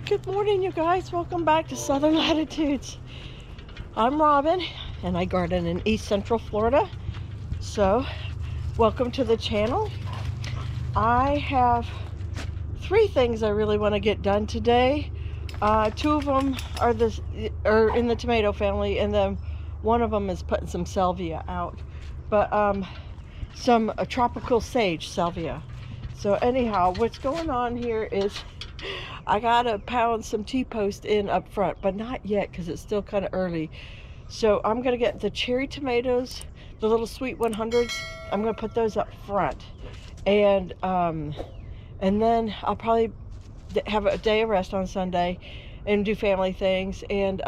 Good morning, you guys. Welcome back to Southern Latitudes. I'm Robin, and I garden in East Central Florida. So, welcome to the channel. I have 3 things I really want to get done today. 2 of them are in the tomato family, and then one of them is putting some salvia out. But some tropical sage salvia. So anyhow, what's going on here is I gotta pound some T-post in up front, but not yet because it's still kind of early. So I'm gonna get the cherry tomatoes, the little sweet 100s. I'm gonna put those up front, and then I'll probably have a day of rest on Sunday and do family things, and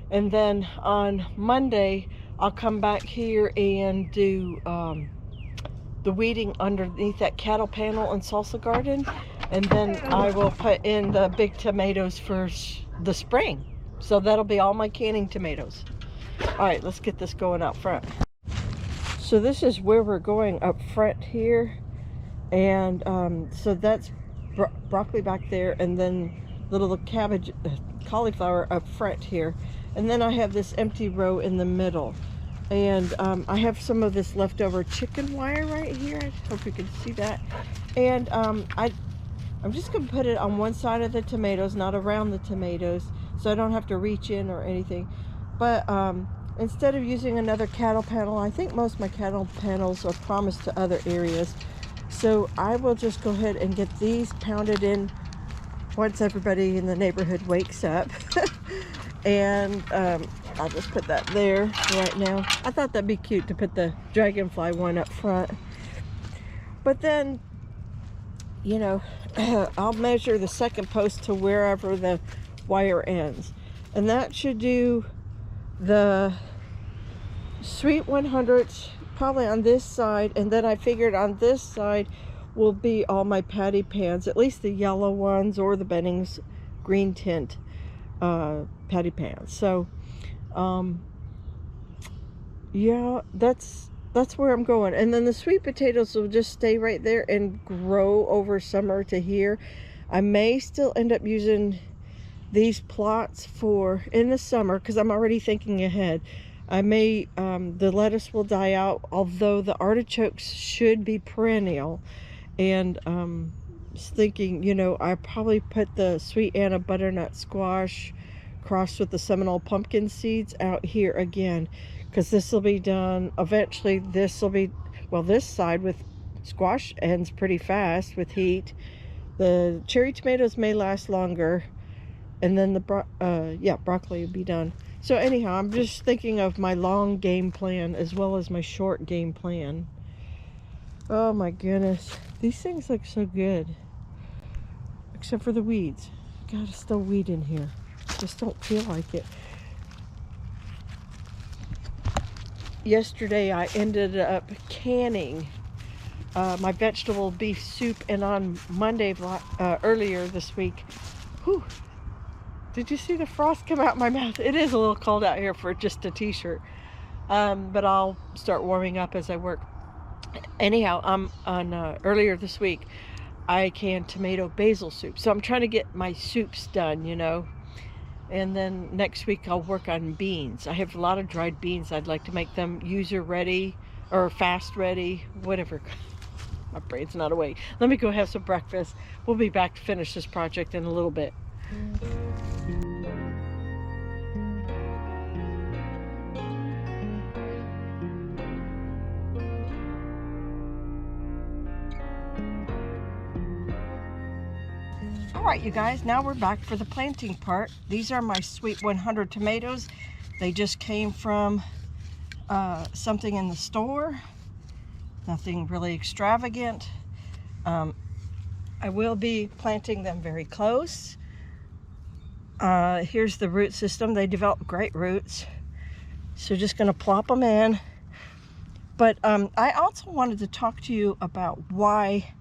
then on Monday I'll come back here and do the weeding underneath that cattle panel and salsa garden, and then I will put in the big tomatoes for the spring. So that'll be all my canning tomatoes. All right, let's get this going out front. So this is where we're going up front here, and so that's broccoli back there, and then little cabbage, cauliflower up front here, and then I have this empty row in the middle. And I have some of this leftover chicken wire right here. I hope you can see that. And I'm just going to put it on one side of the tomatoes, not around the tomatoes, so I don't have to reach in or anything. But instead of using another cattle panel, I think most of my cattle panels are promised to other areas. So I will just go ahead and get these pounded in once everybody in the neighborhood wakes up. And I'll just put that there right now. I thought that'd be cute to put the dragonfly one up front. But then, you know, I'll measure the second post to wherever the wire ends. And that should do the sweet 100s probably on this side. And then I figured on this side will be all my patty pans, at least the yellow ones or the Benning's green tint patty pans. So yeah, that's where I'm going. And then the sweet potatoes will just stay right there and grow over summer to here. I may still end up using these plots for in the summer because I'm already thinking ahead. I may the lettuce will die out, although the artichokes should be perennial. And just thinking, you know, I probably put the sweet Anna butternut squash crossed with the Seminole pumpkin seeds out here again, because this will be done eventually. This will be, well, this side with squash ends pretty fast with heat. The cherry tomatoes may last longer, and then the broccoli will be done. So anyhow, I'm just thinking of my long game plan as well as my short game plan. Oh my goodness, these things look so good, except for the weeds. Gotta still weed in here. Just don't feel like it. Yesterday I ended up canning my vegetable beef soup, and on Monday earlier this week, whew, did you see the frost come out my mouth? It is a little cold out here for just a t-shirt, but I'll start warming up as I work. Anyhow, earlier this week I canned tomato basil soup, so I'm trying to get my soups done, you know. And then next week I'll work on beans. I have a lot of dried beans. I'd like to make them user ready or fast ready, whatever. My brain's not awake. Let me go have some breakfast. We'll be back to finish this project in a little bit. Alright, you guys, now we're back for the planting part. These are my sweet 100 tomatoes. They just came from something in the store. Nothing really extravagant. I will be planting them very close. Here's the root system. They develop great roots. So just going to plop them in. But I also wanted to talk to you about why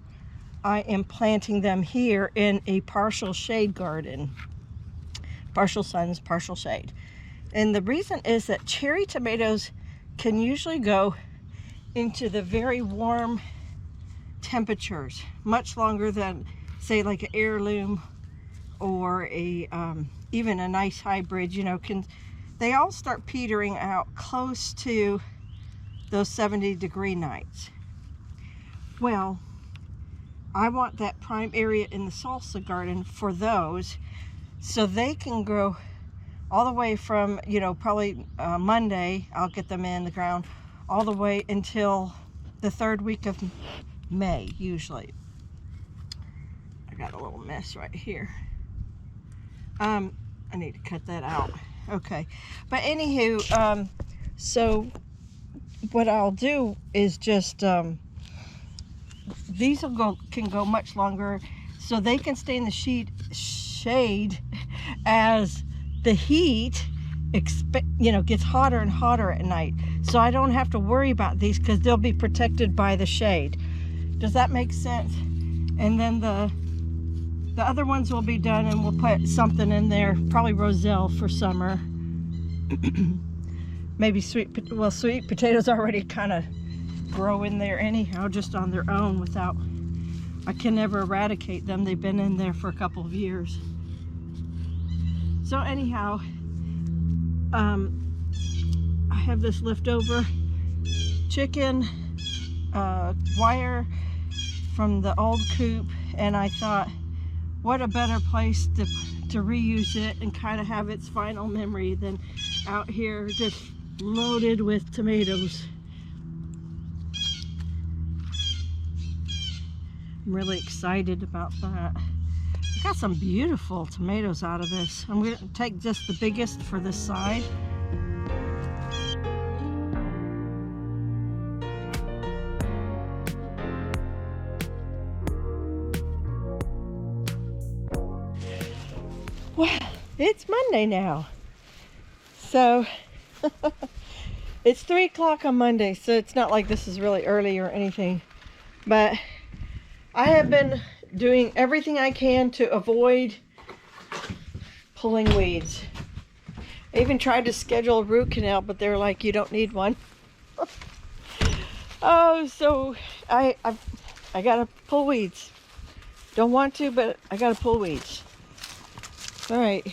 I am planting them here in a partial shade garden. Partial suns, partial shade. And the reason is that cherry tomatoes can usually go into the very warm temperatures much longer than, say, like an heirloom or a even a nice hybrid, you know, they all start petering out close to those 70-degree nights. Well, I want that prime area in the salsa garden for those, so they can grow all the way from, you know, probably Monday, I'll get them in the ground, all the way until the 3rd week of May, usually. I got a little mess right here. I need to cut that out. Okay, but anywho, so what I'll do is just, these can go much longer, so they can stay in the shade as the heat gets hotter and hotter at night. So I don't have to worry about these because they'll be protected by the shade. Does that make sense? And then the other ones will be done, and we'll put something in there, probably roselle for summer. Maybe sweet potatoes already kind of grow in there anyhow, just on their own without, I can never eradicate them. They've been in there for a couple of years. So anyhow, I have this leftover chicken wire from the old coop, and I thought, what a better place to reuse it and kind of have its final memory than out here just loaded with tomatoes. I'm really excited about that. I got some beautiful tomatoes out of this. I'm going to take just the biggest for this side. Well, it's Monday now. So it's 3 o'clock on Monday, so it's not like this is really early or anything. But I have been doing everything I can to avoid pulling weeds. I even tried to schedule a root canal, but they're like, you don't need one. Oh, so I gotta pull weeds. Don't want to, but I gotta pull weeds. All right.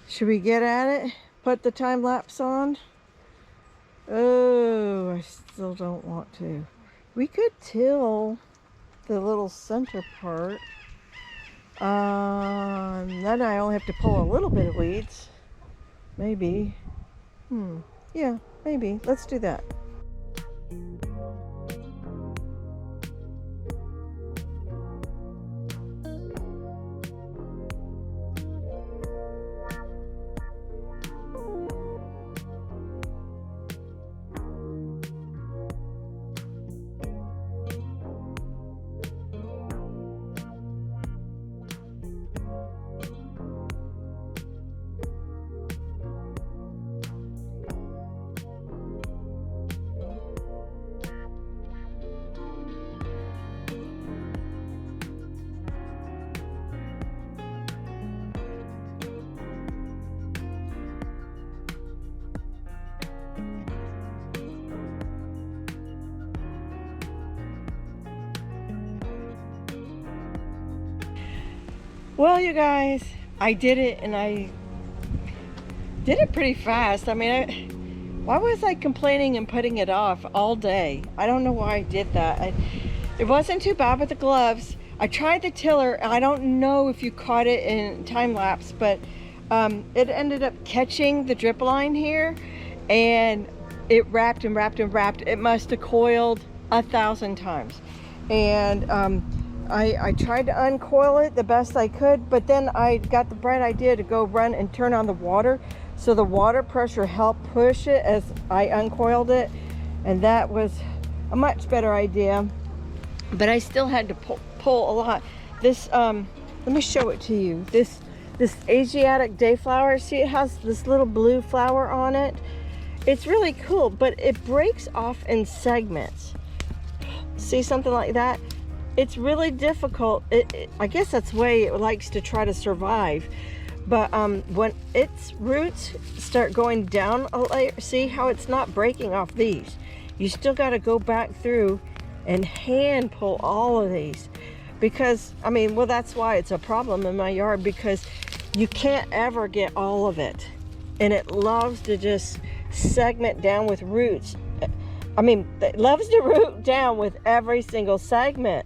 Should we get at it? Put the time lapse on? Oh, I still don't want to. We could till the little center part. Then I only have to pull a little bit of weeds. Maybe. Yeah, maybe. Let's do that. Well, you guys, I did it, and I did it pretty fast. I mean, why was I complaining and putting it off all day? I don't know why I did that. It wasn't too bad with the gloves. I tried the tiller. I don't know if you caught it in time lapse, but it ended up catching the drip line here, and it wrapped and wrapped and wrapped. It must have coiled 1,000 times. And I tried to uncoil it the best I could, but then I got the bright idea to go run and turn on the water, so the water pressure helped push it as I uncoiled it, and that was a much better idea. But I still had to pull a lot. This let me show it to you. This Asiatic dayflower, see, it has this little blue flower on it. It's really cool, but it breaks off in segments. See, something like that? It's really difficult. I guess that's the way it likes to try to survive. But when its roots start going down a layer, see how it's not breaking off these. You still got to go back through and hand pull all of these. because, I mean, well, that's why it's a problem in my yard, because you can't ever get all of it. And it loves to just segment down with roots. I mean, it loves to root down with every single segment.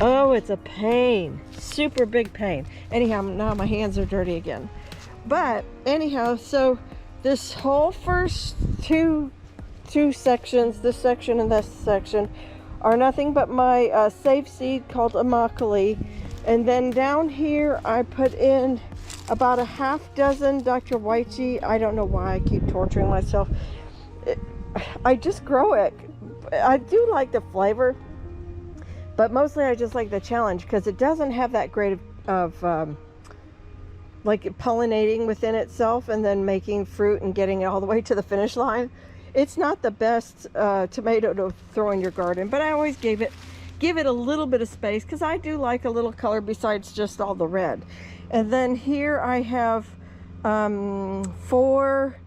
Oh, it's a pain. Super big pain. Anyhow, now my hands are dirty again. But anyhow, so this whole first two sections, this section and this section, are nothing but my save seed called immokalee. And then down here I put in about a half dozen Dr. Whitey. I don't know why I keep torturing myself. I just grow it. I do like the flavor, but mostly I just like the challenge, because it doesn't have that great of like pollinating within itself and then making fruit and getting it all the way to the finish line. It's not the best tomato to throw in your garden, but I always give it a little bit of space, because I do like a little color besides just all the red. And then here I have 4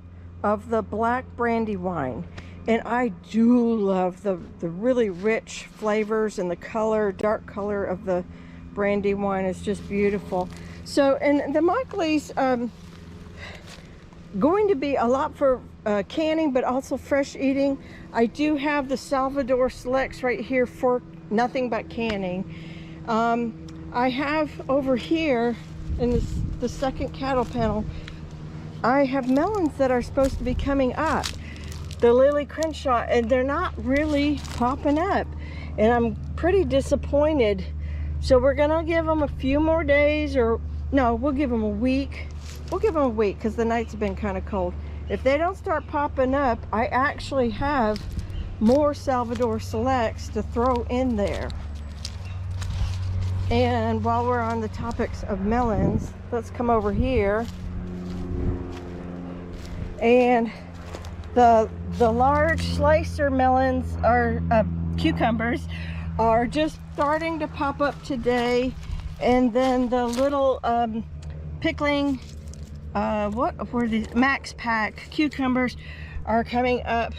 of the black brandy wine, and I do love the really rich flavors, and the color, dark color of the brandy wine is just beautiful. So, and the immokalee's going to be a lot for canning, but also fresh eating. I do have the Salvador Selects right here for nothing but canning. I have over here in the second cattle panel, I have melons that are supposed to be coming up, the Lily Crenshaw, and they're not really popping up, and I'm pretty disappointed. So we're gonna give them a few more days, or no, we'll give them a week. We'll give them a week, because the nights have been kind of cold. If they don't start popping up, I actually have more Salvador Selects to throw in there. And while we're on the topics of melons, let's come over here. And the large slicer melons, are cucumbers, are just starting to pop up today. And then the little pickling, what were these, Max Pack cucumbers are coming up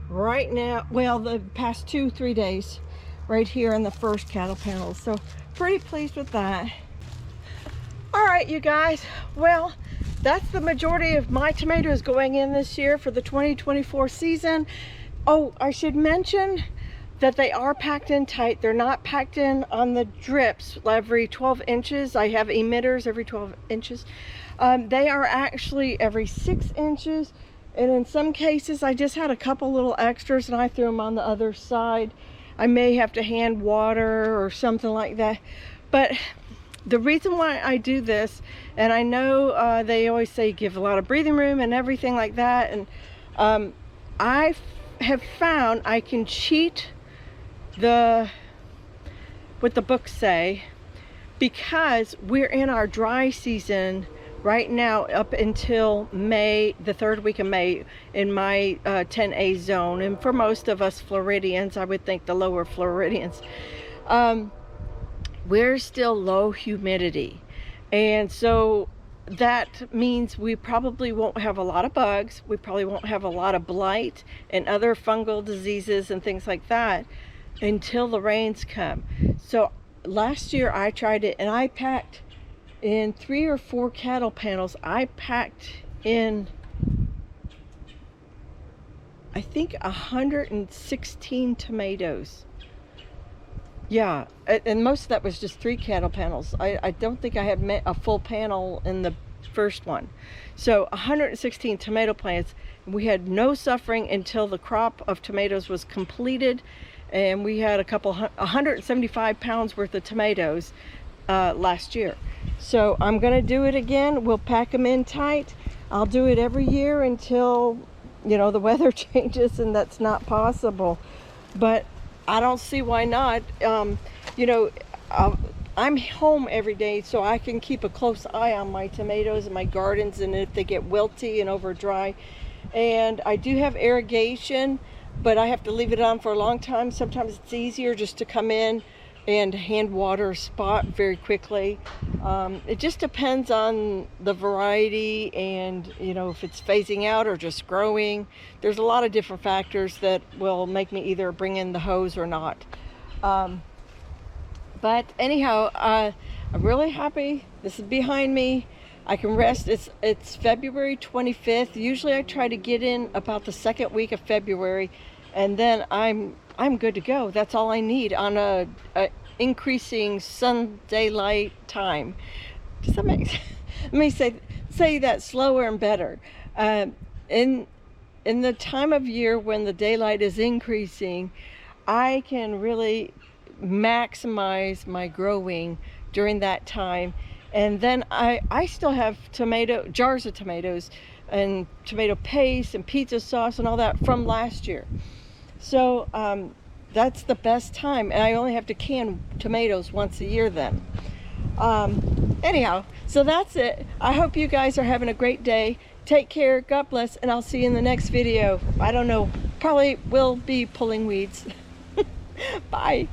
right now. Well, the past 2-3 days, right here in the first cattle panel. So pretty pleased with that. All right, you guys, well, that's the majority of my tomatoes going in this year for the 2024 season. Oh, I should mention that they are packed in tight. They're not packed in on the drips every 12 inches. I have emitters every 12 inches. They are actually every 6 inches. And in some cases, I just had a couple little extras and I threw them on the other side. I may have to hand water or something like that. But the reason why I do this, and I know they always say give a lot of breathing room and everything like that, and I have found I can cheat what the books say, because we're in our dry season right now up until May, the 3rd week of May, in my 10A zone. And for most of us Floridians, I would think the lower Floridians, we're still low humidity. And so that means we probably won't have a lot of bugs. We probably won't have a lot of blight and other fungal diseases and things like that until the rains come. So last year I tried it, and I packed in 3 or 4 cattle panels. I packed in, I think, 116 tomatoes. Yeah, and most of that was just 3 cattle panels. I don't think I had a full panel in the first one. So 116 tomato plants. We had no suffering until the crop of tomatoes was completed, and we had 175 pounds worth of tomatoes last year. So I'm gonna do it again. We'll pack them in tight. I'll do it every year until, you know, the weather changes and that's not possible. But I don't see why not. You know, I'm home every day, so I can keep a close eye on my tomatoes and my gardens, and if they get wilty and over dry. And I do have irrigation, but I have to leave it on for a long time. Sometimes it's easier just to come in and hand water a spot very quickly. It just depends on the variety, and you know, if it's phasing out or just growing. There's a lot of different factors that will make me either bring in the hose or not. But anyhow, I'm really happy. This is behind me. I can rest. It's February 25th. Usually I try to get in about the second week of February, and then I'm good to go. That's all I need on a increasing sun daylight time. Does that make sense? Let me say that slower and better. In the time of year when the daylight is increasing, I can really maximize my growing during that time. And then I still have jars of tomatoes and tomato paste and pizza sauce and all that from last year. So that's the best time, and I only have to can tomatoes once a year then. Anyhow, so that's it. I hope you guys are having a great day. Take care, God bless, and I'll see you in the next video. I don't know, probably will be pulling weeds. Bye.